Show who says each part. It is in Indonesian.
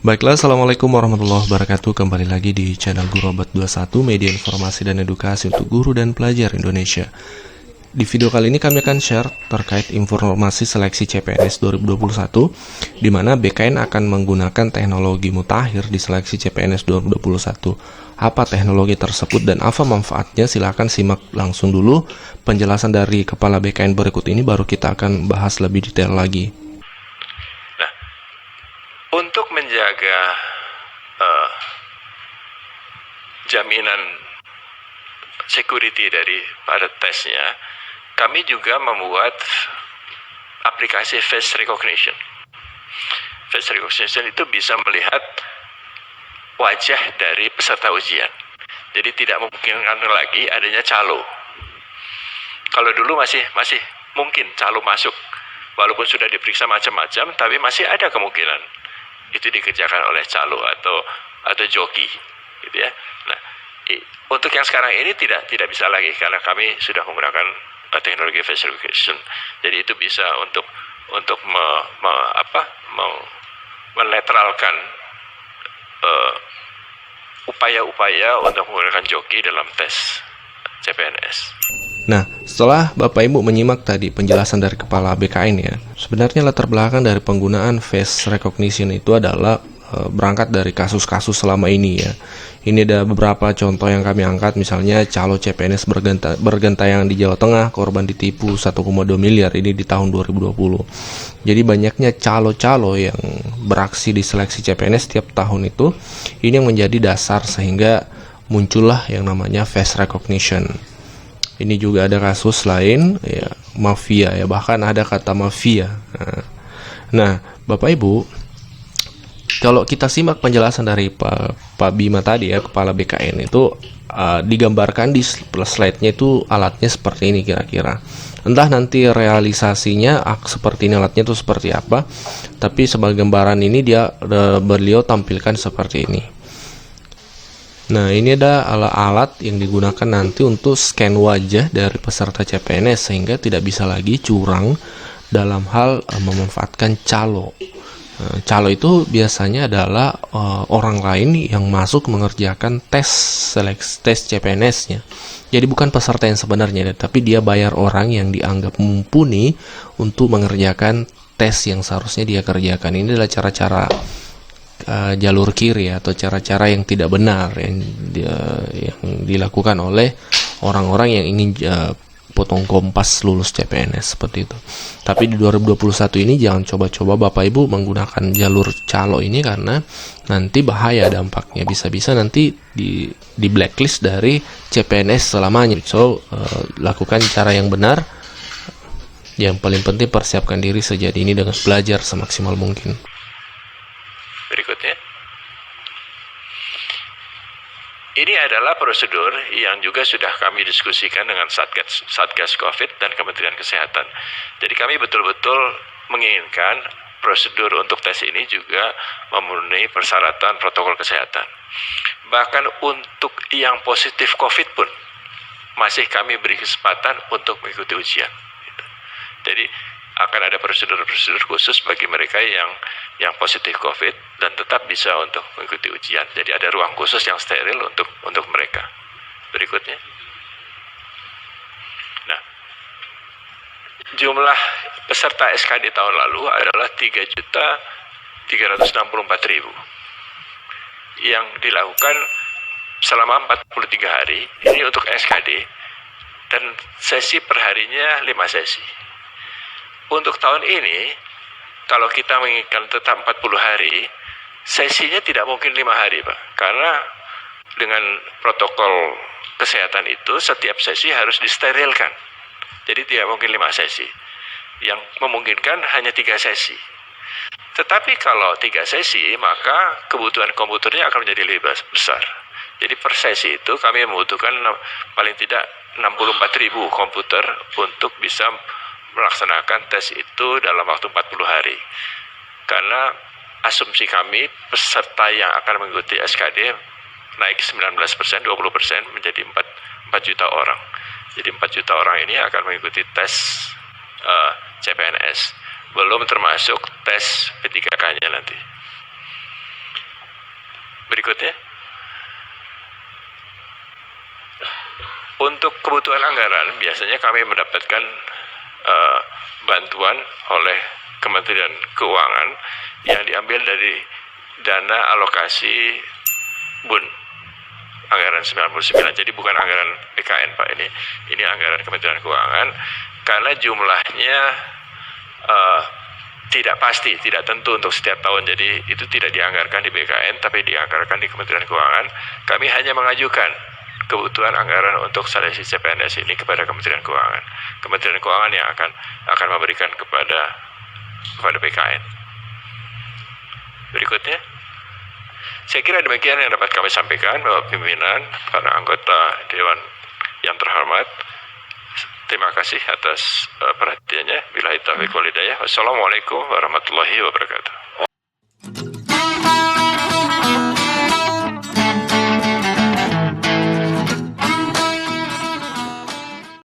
Speaker 1: Baiklah, Assalamualaikum warahmatullahi wabarakatuh. Kembali lagi di channel Guru Abad 21, media informasi dan edukasi untuk guru dan pelajar Indonesia. Di video kali ini kami akan share terkait informasi seleksi CPNS 2021, di mana BKN akan menggunakan teknologi mutakhir di seleksi CPNS 2021. Apa teknologi tersebut dan apa manfaatnya? Silahkan simak langsung dulu penjelasan dari Kepala BKN berikut ini, baru kita akan bahas lebih detail lagi.
Speaker 2: Untuk menjaga jaminan security dari pada tesnya, kami juga membuat aplikasi face recognition. Face recognition itu bisa melihat wajah dari peserta ujian. Jadi tidak memungkinkan lagi adanya calo. Kalau dulu masih mungkin calo masuk, walaupun sudah diperiksa macam-macam, tapi masih ada kemungkinan itu dikerjakan oleh calo atau joki, gitu ya. Nah, untuk yang sekarang ini tidak bisa lagi karena kami sudah menggunakan teknologi face recognition. Jadi itu bisa untuk menetralkan upaya-upaya untuk menggunakan joki dalam tes CPNS.
Speaker 1: Nah, setelah Bapak Ibu menyimak tadi penjelasan dari Kepala BKN ya, sebenarnya latar belakang dari penggunaan face recognition itu adalah berangkat dari kasus-kasus selama ini ya. Ini ada beberapa contoh yang kami angkat, misalnya calo CPNS bergentayangan di Jawa Tengah, korban ditipu 1,2 miliar ini di tahun 2020. Jadi banyaknya calo-calo yang beraksi di seleksi CPNS setiap tahun itu, ini yang menjadi dasar sehingga muncullah yang namanya face recognition. Ini juga ada kasus lain ya, mafia ya, bahkan ada kata mafia. Nah, Bapak Ibu, kalau kita simak penjelasan dari Pak Bima tadi ya, Kepala BKN itu digambarkan di slide-nya itu alatnya seperti ini kira-kira. Entah nanti realisasinya seperti ini alatnya itu seperti apa, tapi sebagai gambaran ini beliau tampilkan seperti ini. Nah, ini ada alat yang digunakan nanti untuk scan wajah dari peserta CPNS sehingga tidak bisa lagi curang dalam hal memanfaatkan calo. Calo itu biasanya adalah orang lain yang masuk mengerjakan tes CPNS-nya. Jadi bukan peserta yang sebenarnya, tapi dia bayar orang yang dianggap mumpuni untuk mengerjakan tes yang seharusnya dia kerjakan. Ini adalah cara-cara jalur kiri atau cara-cara yang tidak benar yang dilakukan oleh orang-orang yang ingin potong kompas lulus CPNS seperti itu. Tapi di 2021 ini jangan coba-coba Bapak Ibu menggunakan jalur calo ini, karena nanti bahaya dampaknya, bisa-bisa nanti di blacklist dari CPNS selamanya. So lakukan cara yang benar. Yang paling penting persiapkan diri sejak ini dengan belajar semaksimal mungkin.
Speaker 2: Berikutnya, ini adalah prosedur yang juga sudah kami diskusikan dengan Satgas COVID dan Kementerian Kesehatan. Jadi kami betul-betul menginginkan prosedur untuk tes ini juga memenuhi persyaratan protokol kesehatan. Bahkan untuk yang positif COVID pun masih kami beri kesempatan untuk mengikuti ujian. Jadi akan ada prosedur-prosedur khusus bagi mereka yang positif COVID dan tetap bisa untuk mengikuti ujian. Jadi ada ruang khusus yang steril untuk mereka. Berikutnya. Nah, jumlah peserta SKD tahun lalu adalah 3.364.000 yang dilakukan selama 43 hari. Ini untuk SKD dan sesi perharinya 5 sesi. Untuk tahun ini, kalau kita menginginkan tetap 40 hari, sesinya tidak mungkin 5 hari, Pak. Karena dengan protokol kesehatan itu, setiap sesi harus disterilkan. Jadi tidak mungkin 5 sesi. Yang memungkinkan hanya 3 sesi. Tetapi kalau 3 sesi, maka kebutuhan komputernya akan menjadi lebih besar. Jadi per sesi itu kami membutuhkan paling tidak 64.000 komputer untuk bisa melaksanakan tes itu dalam waktu 40 hari. Karena asumsi kami peserta yang akan mengikuti SKD naik 19%, 20% menjadi 4 juta orang. Jadi 4 juta orang ini akan mengikuti tes CPNS. Belum termasuk tes P3K-nya nanti. Berikutnya, untuk kebutuhan anggaran biasanya kami mendapatkan bantuan oleh Kementerian Keuangan yang diambil dari dana alokasi BUN anggaran 99. Jadi bukan anggaran BKN Pak, ini anggaran Kementerian Keuangan, karena jumlahnya tidak pasti, tidak tentu untuk setiap tahun. Jadi itu tidak dianggarkan di BKN, tapi dianggarkan di Kementerian Keuangan. Kami hanya mengajukan kebutuhan anggaran untuk seleksi CPNS ini kepada Kementerian Keuangan. Kementerian Keuangan yang akan memberikan kepada BKN. Berikutnya, saya kira demikian yang dapat kami sampaikan, Bapak Pimpinan, para anggota Dewan yang terhormat. Terima kasih atas perhatiannya. Billahi taufiq wal hidayah. Wassalamualaikum warahmatullahi wabarakatuh.